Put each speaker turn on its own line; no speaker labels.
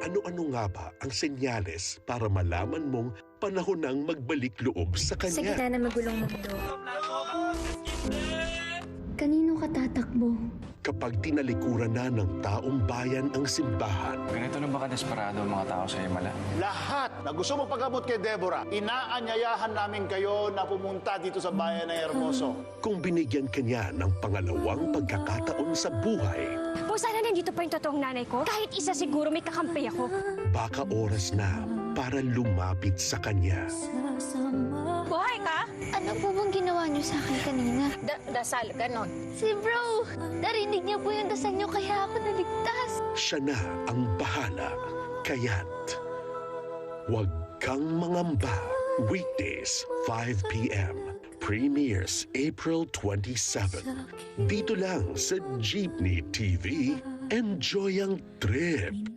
Ano-ano nga ba ang senyales para malaman mong panahon ng magbalik loob sa
Sa
kanya?
gitna ng magulong mundo, kanino ka tatakbo?
Kapag tinalikuran na ng taong bayan ang simbahan,
Ganito na ba kadesperado ang mga tao sa Himala?
Lahat na gusto magpagamot kay Deborah, inaanyayahan namin kayo na pumunta dito sa bayan ng Hermoso.
kung binigyan kanya ng pangalawang pagkakataon sa buhay,
O sana nandito pa yung totoong nanay ko? Kahit isa siguro may kakampi ako.
baka oras na para lumapit sa kanya.
Buhay ka?
Ano po bang ginawa niyo sa akin kanina?
Dasal, ganon.
Si bro! Narinig niya po yung dasal niyo kaya ako naligtas.
Siya na ang bahala. Kaya't huwag kang mangamba. Weekdays, 5 p.m. Premieres April 27. Dito lang sa Jeepney TV. Enjoy ang trip!